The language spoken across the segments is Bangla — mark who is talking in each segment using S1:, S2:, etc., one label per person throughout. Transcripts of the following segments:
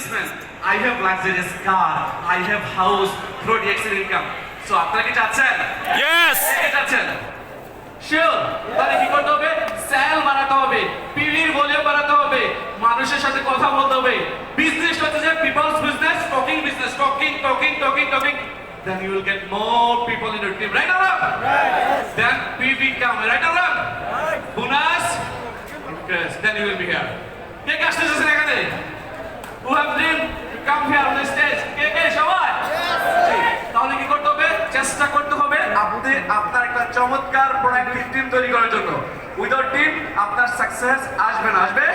S1: businessman. I have luxurious car. I have house through DXN income. So আপনারা কি চাচ্ছেন?
S2: Yes!
S1: কে চাচ্ছেন? শিওর। তাহলে কি করতে হবে? সেল বাড়াতে হবে, পিভির ভলিউম বাড়াতে হবে, মানুষের সাথে কথা বলতে হবে। বিজনেস হচ্ছে যে people's business, talking business, talking. Then you will get more people in your team, right or wrong? Right. Then PV come, right or wrong? Right. Bonus, interest, then you will be here. কে কাজটা আছে এখানে? Who have dream to come here on the stage? কে সবাই? তাহলে কি করতে হবে? চেষ্টা করতে হবে আপনি আপনার একটা চমৎকার প্রোডাক্টিভ টিম তৈরি করার জন্য। উইদাউট টিম আপনার সাকসেস আসবে না, আসবে?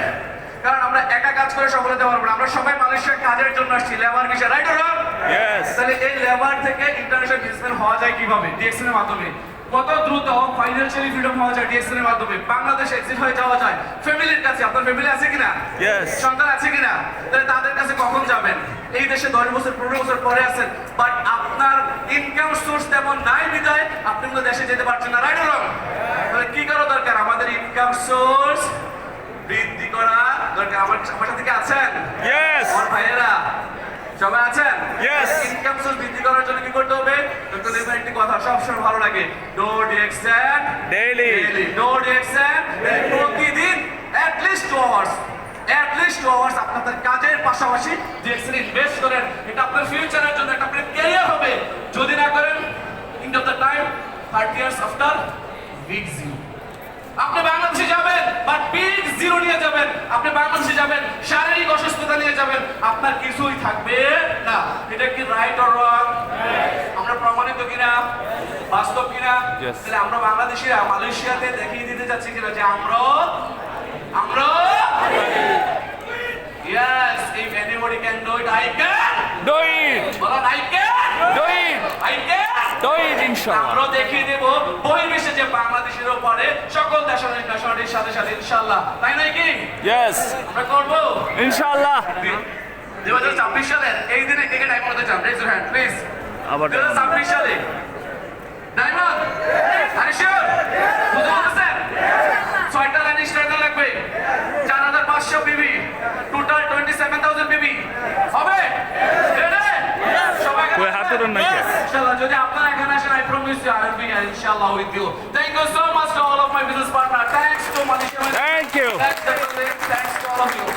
S1: কারণ আমরা একা কাজ করে সফল হতে পারবো না। আমরা সবাই মালয়েশিয়া কাজের জন্য আসছি, লেবার কিসে, রাইট অর রং?
S2: Yes!
S1: তাহলে এই লেবার থেকে ইন্টারন্যাশনাল বিজনেসম্যান হওয়া যায় কিভাবে? ডিএক্সএন এর মাধ্যমে। কত দ্রুত ফাইন্যান্সিয়ালি ফ্রিডম হওয়া যায় ডিএক্সএন এর মাধ্যমে। বাংলাদেশ এক্সিট হয়ে যাওয়া যায় ফ্যামিলির কাছে। আপনার ফ্যামিলি আছে কিনা?
S2: Yes!
S1: সন্তান আছে কিনা? তাহলে তাদের কাছে কখন যাবেন? এই দেশে 10 বছর 15 বছর পরে আছেন, বাট আপনার ইনকাম সোর্স তেমন নাই বিধায় আপনি কিন্তু দেশে যেতে পারছেন না, রাইট অর রং? তাহলে কি করা দরকার? আমাদের ইনকাম সোর্স বৃদ্ধি করা দরকার। আমার সাথে কি আছেন?
S2: Yes!
S1: আমার ভাইয়েরা সবাই আছেন?
S2: Yes!
S1: ইনকাম সোর্স বৃদ্ধি করার জন্য কি করতে হবে? ডক্টর লেবার একটি কথা সবসময় ভালো লাগে, do DXN
S2: Daily!
S1: Do DXN প্রতিদিন at least 2 hours আপনাদের কাজের পাশাপাশি ডিএক্সএন ইনভেস্ট করেন। এটা আপনার ফিউচারের জন্য, এটা আপনার ক্যারিয়ার হবে। যদি না করেন, end of the time 30 years after big zero। আপনি বাংলাদেশে যাবেন বাট বিগ জিরো নিয়ে যাবেন। আপনি বাংলাদেশে যাবেন শারীরিক অসুস্থতা নিয়ে যাবেন, আপনার কিছুই থাকবে না। এটা কি রাইট অর রং? আমরা প্রমাণিত কিনা, বাস্তব কিনা?
S2: Yes.
S1: তাহলে আমরা বাংলাদেশিরা মালয়েশিয়াতে দেখিয়ে দিতে যাচ্ছি কিনা যে আমরা yes, if anybody can do it, I can
S2: Do it!
S1: বলেন, I can
S2: Do it!
S1: I can
S2: Do it, inshallah!
S1: আমরা দেখিয়ে দেব বহির্বিশ্বে যে বাংলাদেশের উপরে সকল দেশের সাথে সাথে ইনশাআল্লাহ, তাই নয় কি?
S2: Yes!
S1: আমরা করবো।
S2: Inshallah!
S1: 2026 সালের এই দিনে কে কে ডায়মন্ড হতে চান? Raise your hand please.
S2: আবার
S1: 2026 সালে ডায়মন্ড, আর শিওর? বুঝতে পারছেন? 6টা লাইন স্ট্রাইকার লাগবে, 4500 পিবি, টোটাল 27000 পিবি হবে। রেডি? সবাই
S2: কই হাতে ধরুন নাকি?
S1: ইনশাআল্লাহ যদি আপনারা এখানে আসেন, I promise you I will be here inshallah with you. Thank you so much to all of my business partners. Thanks to Malaysia.
S2: Thank you!
S1: Thanks to all of you.